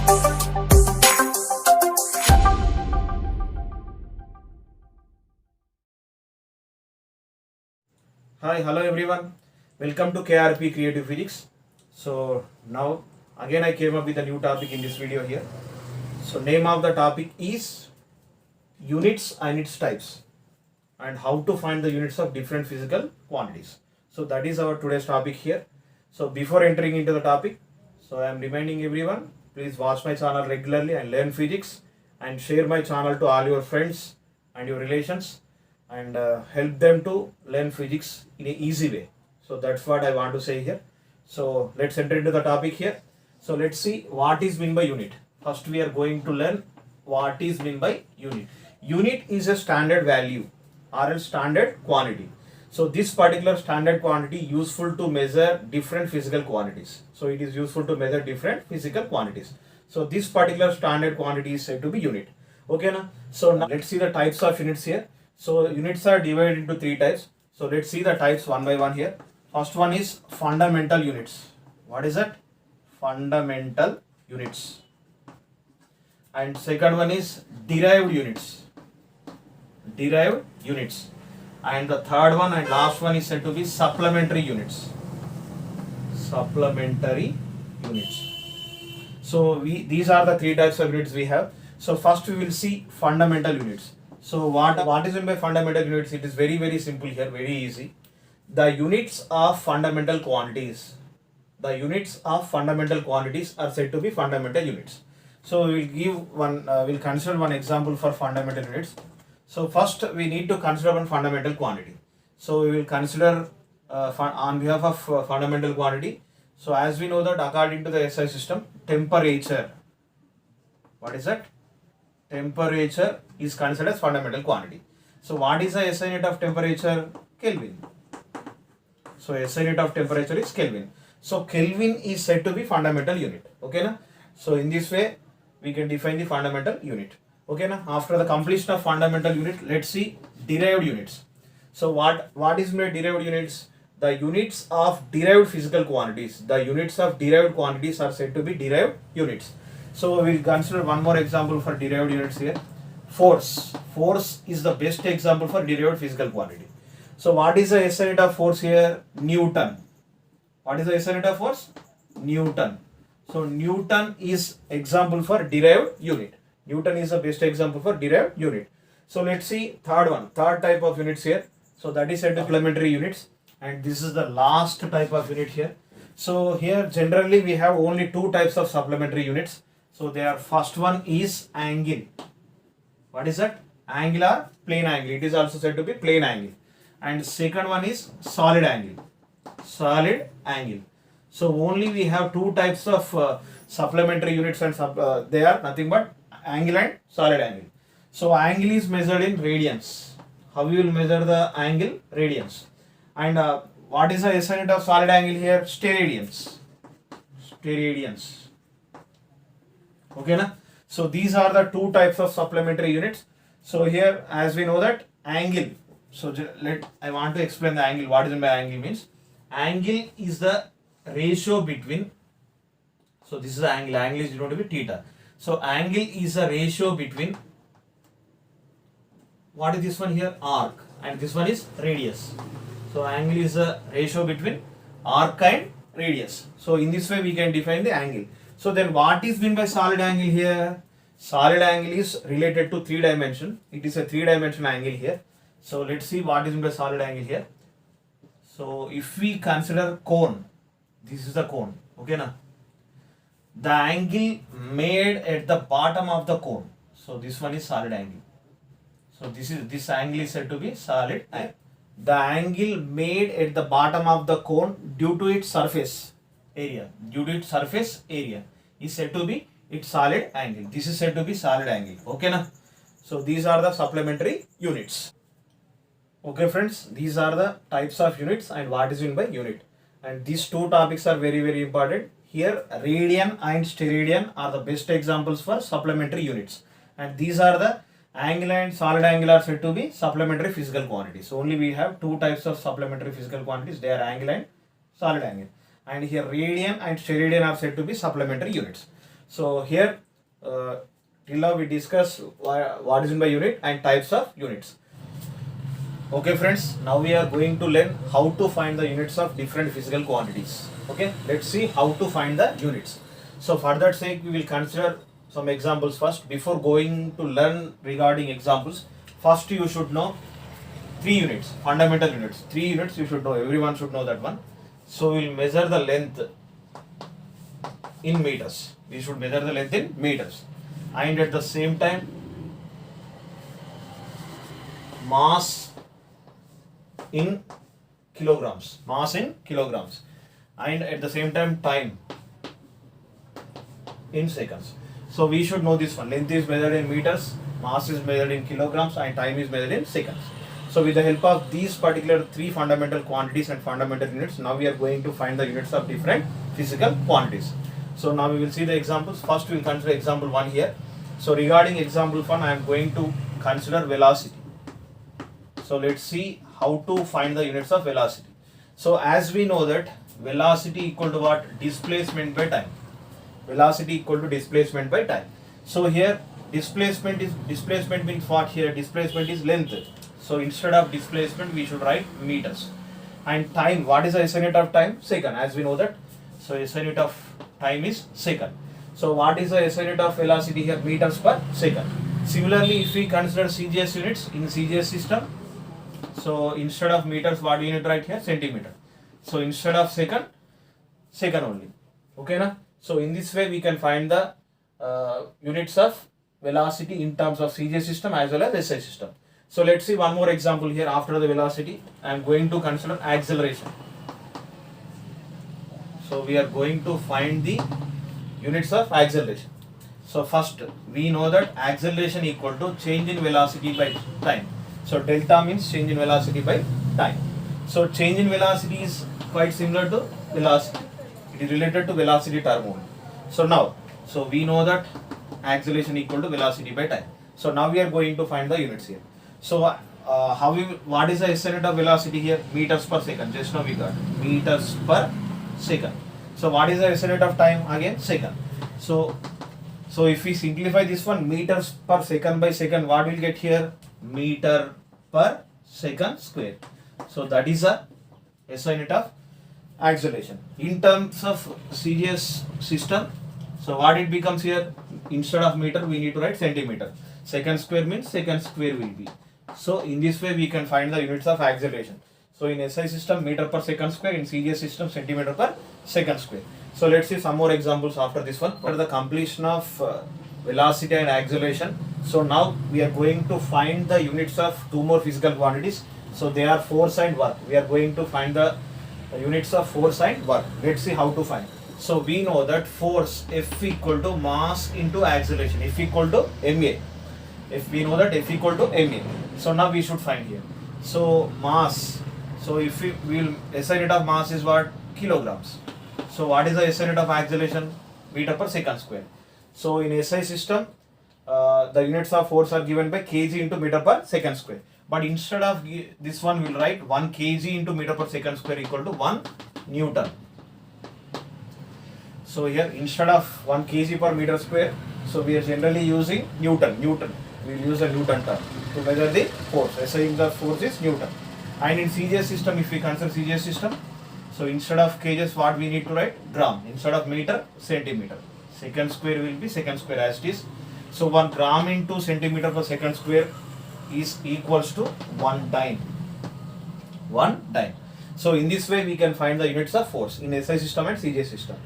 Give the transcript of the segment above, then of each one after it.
Hi, hello everyone. Welcome to KRP Creative Physics. So now again I came up with a new topic in this video here. So name of the topic is units and its types and how to find the units of different physical quantities. So that is our today's topic here. So before entering into the topic, so I am reminding everyone, please watch my channel regularly and learn physics and share my channel to all your friends and your relations and help them to learn physics in an easy way. So that's what I want to say here. So let's enter into the topic here. So let's see what is meant by unit. First we are going to learn what is meant by unit. Unit is a standard value or a standard quantity. So this particular standard quantity useful to measure different physical quantities. So it is useful to measure different physical quantities. So this particular standard quantity is said to be unit. Okay now. So now let's see the types of units here. So units are divided into three types. So let's see the types one by one here. First one is fundamental units. What is that? Fundamental units. And second one is derived units. Derived units. And the third one and last one is said to be supplementary units. Supplementary units. So these are the three types of units we have. So first we will see fundamental units. So what is meant by fundamental units? It is very simple here, very easy. The units of fundamental quantities. The units of fundamental quantities are said to be fundamental units. So we will give one. We'll consider one example for fundamental units. So first we need to consider one fundamental quantity. So we will consider on behalf of fundamental quantity. So as we know that according to the SI system, temperature. What is that? Temperature is considered as fundamental quantity. So what is the SI unit of temperature? Kelvin. So SI unit of temperature is Kelvin. So Kelvin is said to be fundamental unit. Okay na? So in this way we can define the fundamental unit. Okay na? After the completion of fundamental unit, let's see derived units. So what is meant by derived units? The units of derived physical quantities. The units of derived quantities are said to be derived units. So we will consider one more example for derived units here. Force. Force is the best example for derived physical quantity. So what is the SI unit of force here? Newton. What is the SI unit of force? Newton. So Newton is example for derived unit. Newton is the best example for derived unit. So let's see third type of units here. So that is said to supplementary units, and this is the last type of unit here. So here generally we have only two types of supplementary units. So their first one is angle. What is that? Angle or plane angle. It is also said to be plane angle. And second one is solid angle. Solid angle. So only we have two types of supplementary units, and they are nothing but angle and solid angle. So angle is measured in radians. How you will measure the angle? Radians. And what is the SI unit of solid angle here? Steradians. Steradians. Okay na? So these are the two types of supplementary units. So here as we know that angle. So I want to explain the angle. What is meant by angle means? Angle is the ratio between. So this is the angle. Angle is denoted with theta. So angle is a ratio between. What is this one here? Arc. And this one is radius. So angle is a ratio between arc and radius. So in this way we can define the angle. So then what is meant by solid angle here? Solid angle is related to 3 dimension. It is a 3-dimensional angle here. So let's see what is meant by solid angle here. So if we consider cone, this is the cone. Okay na? The angle made at the bottom of the cone. So this one is solid angle. So this angle is said to be solid angle. The angle made at the bottom of the cone due to its surface area. Due to its surface area is said to be its solid angle. This is said to be solid angle. Okay na? So these are the supplementary units. Okay friends, these are the types of units and what is meant by unit. And these two topics are very important. Here radian and steradian are the best examples for supplementary units. And these are the angle and solid angle are said to be supplementary physical quantities. So only we have two types of supplementary physical quantities. They are angle and solid angle. And here radian and steradian are said to be supplementary units. So here till now we discuss what is meant by unit and types of units. Okay friends, now we are going to learn how to find the units of different physical quantities. Okay, let's see how to find the units. So for that sake we will consider some examples first. Before going to learn regarding examples, first you should know 3 units, fundamental units. 3 units you should know, everyone should know that one. So we will measure the length in meters. We should measure the length in meters, and at the same time mass in kilograms, and at the same time time in seconds. So we should know this one. Length is measured in meters, mass is measured in kilograms, and time is measured in seconds. So with the help of these particular 3 fundamental quantities and fundamental units, now we are going to find the units of different physical quantities. So now we will see the examples. First we will consider example 1 here. So regarding example 1, I am going to consider velocity. So let's see how to find the units of velocity. So as we know that velocity equal to what? Displacement by time. Velocity equal to displacement by time. So here displacement means what here? Displacement is length. So instead of displacement we should write meters. And time, what is the SI unit of time? Second, as we know that. So SI unit of time is second. So what is the SI unit of velocity here? Meters per second. Similarly, if we consider CGS units in CGS system, so instead of meters, what do you need to write here? Centimeter. So instead of second, second only. Okay na? So in this way we can find the units of velocity in terms of CGS system as well as SI system. So let's see one more example here. After the velocity, I am going to consider acceleration. So we are going to find the units of acceleration. So first we know that acceleration equal to change in velocity by time. So delta means change in velocity by time. So change in velocity is quite similar to velocity. It is related to velocity term only. So now, so we know that acceleration equal to velocity by time. So now we are going to find the units here. So what is the SI unit of velocity here? Meters per second. Just now we got meters per second. So what is the SI unit of time? Again second. So if we simplify this one, meters per second by second, what will get here? Meter per second square. So that is the SI unit of acceleration. In terms of CGS system, so what it becomes here? Instead of meter we need to write centimeter. Second square means second square will be. So in this way we can find the units of acceleration. So in SI system meter per second square, in CGS system centimeter per second square. So let's see some more examples after this one. For the completion of velocity and acceleration, so now we are going to find the units of 2 more physical quantities. So they are force and work. We are going to find the units of force and work. Let's see how to find. So we know that force F equal to mass into acceleration, F equal to ma. If we know that F equal to ma. So now we should find here. So mass. So if we will SI unit of mass is what? Kilograms. So what is the SI unit of acceleration? Meter per second square. So in SI system, the units of force are given by kg into meter per second square. But instead of this one, we will write 1 kg into meter per second square equal to 1 Newton. So here instead of 1 kg per meter square, so we are generally using Newton. We will use a Newton term to measure the force. SI the force is Newton. And in CGS system, if we consider CGS system, so instead of kgs, what we need to write? Gram. Instead of meter, centimeter. Second square will be second square as it is. So 1 gram into centimeter per second square is equals to 1 dyne. 1 dyne. So in this way we can find the units of force in SI system and CGS system.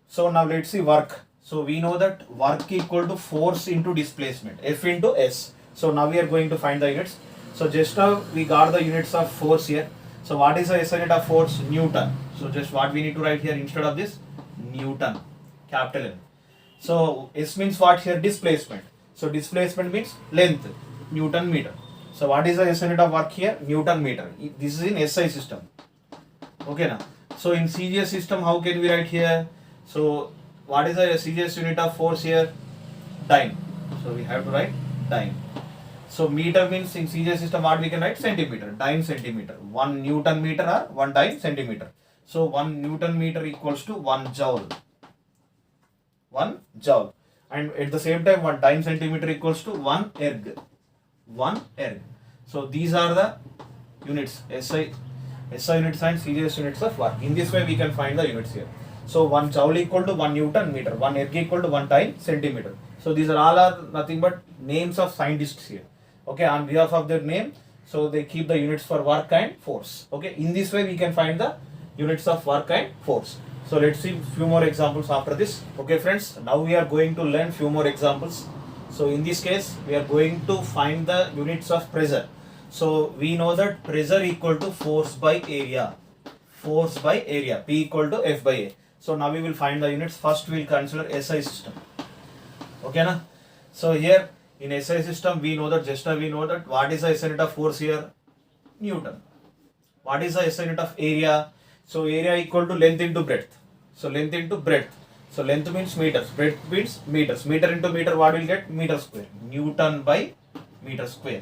So now let's see work. So we know that work equal to force into displacement, F into S. So now we are going to find the units. So just now we got the units of force here. So what is the SI unit of force? Newton. So just what we need to write here instead of this? Newton, capital N. So S means what here? Displacement. So displacement means length, Newton meter. So what is the SI unit of work here? Newton meter. This is in SI system. Okay now. So in CGS system, how can we write here? So what is the CGS unit of force here? Dyne. So we have to write dyne. So meter means in CGS system what we can write? Centimeter. Dyne centimeter. 1 Newton meter or 1 dyne centimeter. So 1 Newton meter equals to 1 joule. 1 joule. And at the same time 1 time centimeter equals to 1 erg. 1 erg. So these are the units, SI units and CGS units of work. In this way we can find the units here. So 1 joule equal to 1 Newton meter, 1 erg equal to 1 time centimeter. So these are all are nothing but names of scientists here. Okay, on behalf of their name, so they keep the units for work and force. Okay, in this way we can find the units of work and force. So let's see few more examples after this. Okay friends, now we are going to learn few more examples. So in this case we are going to find the units of pressure. So we know that pressure equal to force by area. Force by area, P equal to F by A. So now we will find the units. First we will consider SI system. Okay na? So here in SI system we know that what is the SI unit of force here? Newton. What is the SI unit of area? So area equal to length into breadth. So length into breadth. So length means meters, breadth means meters. Meter into meter, what will get? Meter square. Newton by meter square.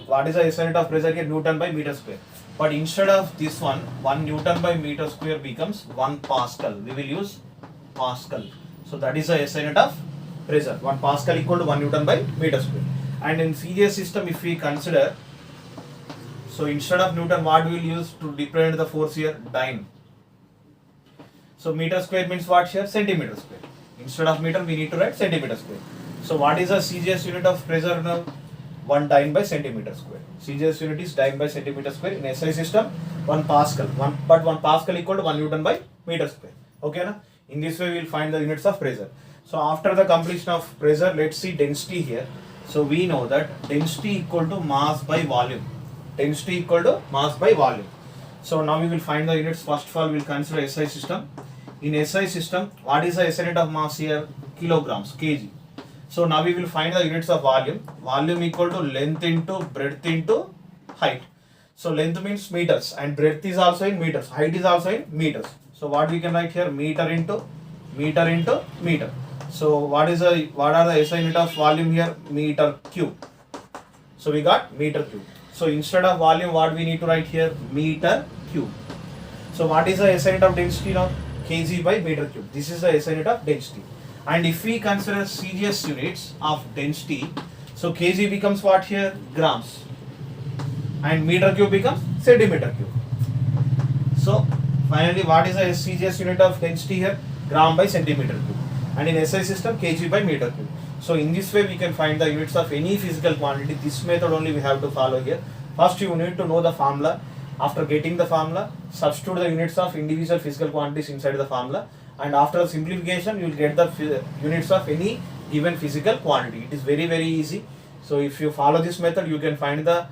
What is the SI unit of pressure here? Newton by meter square. But instead of this one, 1 Newton by meter square becomes 1 Pascal. We will use Pascal. So that is the SI unit of pressure. 1 Pascal equal to 1 Newton by meter square. And in CGS system, if we consider, so instead of Newton, what we will use to represent the force here? Dyne. So meter square means what here? Centimeter square. Instead of meter, we need to write centimeter square. So what is the CGS unit of pressure now? 1 dyne by centimeter square. CGS unit is dyne by centimeter square. In SI system, 1 Pascal. 1 Pascal equal to 1 Newton by meter square. Okay na? In this way, we will find the units of pressure. So after the completion of pressure, let's see density here. So we know that density equal to mass by volume. Density equal to mass by volume. So now we will find the units. First of all, we will consider SI system. In SI system, what is the SI unit of mass here? Kilograms, kg. So now we will find the units of volume. Volume equal to length into breadth into height. So length means meters and breadth is also in meters. Height is also in meters. So what we can write here? Meter into meter. So what are the SI unit of volume here? Meter cube. So we got meter cube. So instead of volume, what we need to write here? Meter cube. So what is the SI unit of density now? Kg by meter cube. This is the SI unit of density. And if we consider CGS units of density, so kg becomes what here? Grams. And meter cube becomes centimeter cube. So finally, what is the CGS unit of density here? Gram by centimeter cube. And in SI system, kg by meter cube. So in this way, we can find the units of any physical quantity. This method only we have to follow here. First, you need to know the formula. After getting the formula, substitute the units of individual physical quantities inside the formula. And after simplification, you will get the units of any given physical quantity. It is very, very easy. So if you follow this method, you can find the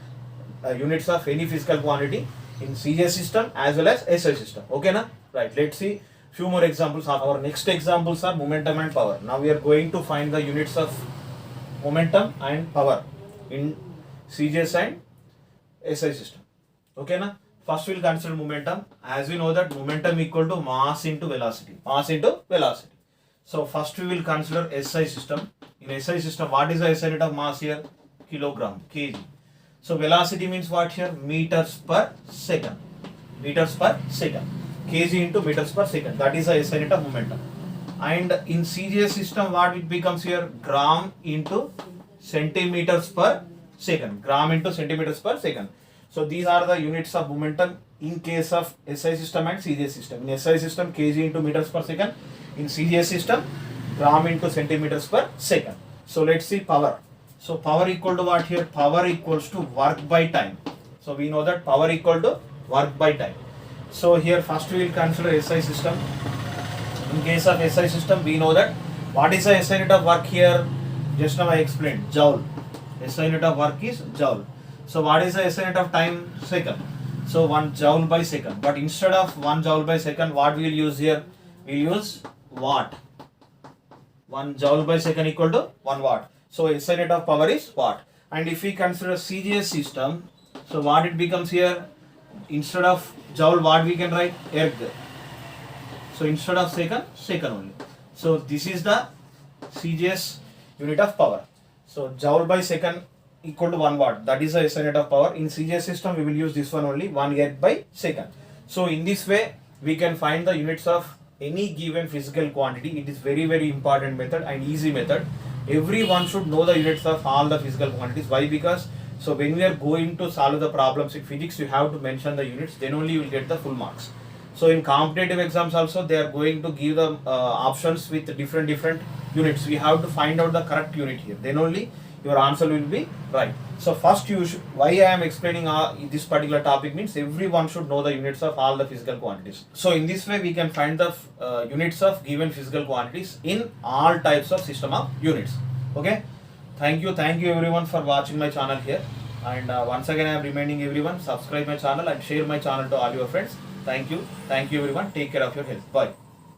units of any physical quantity in CGS system as well as SI system. Okay na? Right. Let's see few more examples. Our next examples are momentum and power. Now we are going to find the units of momentum and power in CGS and SI system. Okay na? First we will consider momentum. As we know that momentum equal to mass into velocity. Mass into velocity. So first we will consider SI system. In SI system, what is the SI unit of mass here? Kilogram, kg. So velocity means what here? Meters per second. Meters per second. Kg into meters per second. That is the SI unit of momentum. And in CGS system, what it becomes here? Gram into centimeters per second. Gram into centimeters per second. So these are the units of momentum in case of SI system and CGS system. In SI system, kg into meters per second. In CGS system, gram into centimeters per second. So let's see power. So power equal to what here? Power equals to work by time. So we know that power equal to work by time. So here first we will consider SI system. In case of SI system, we know that what is the SI unit of work here? Just now I explained, joule. SI unit of work is joule. So what is the SI unit of time? Second. So 1 joule by second. But instead of 1 joule by second, what we will use here? We will use watt. 1 joule by second equal to 1 watt. So SI unit of power is watt. And if we consider CGS system, so what it becomes here? Instead of joule, what we can write? Erg. So instead of second, second only. So this is the CGS unit of power. So joule by second equal to 1 watt. That is the SI unit of power. In CGS system, we will use this one only, 1 erg by second. So in this way, we can find the units of any given physical quantity, it is very important method and easy method. Everyone should know the units of all the physical quantities. Why? Because so when we are going to solve the problems in physics, you have to mention the units, then only you will get the full marks. So in competitive exams also, they are going to give the options with different units. We have to find out the correct unit here, then only your answer will be right. So first you should, why I am explaining this particular topic means everyone should know the units of all the physical quantities. So in this way we can find the units of given physical quantities in all types of system of units. Okay, thank you everyone for watching my channel here. And once again I am reminding everyone, subscribe my channel and share my channel to all your friends. Thank you everyone, take care of your health. Bye.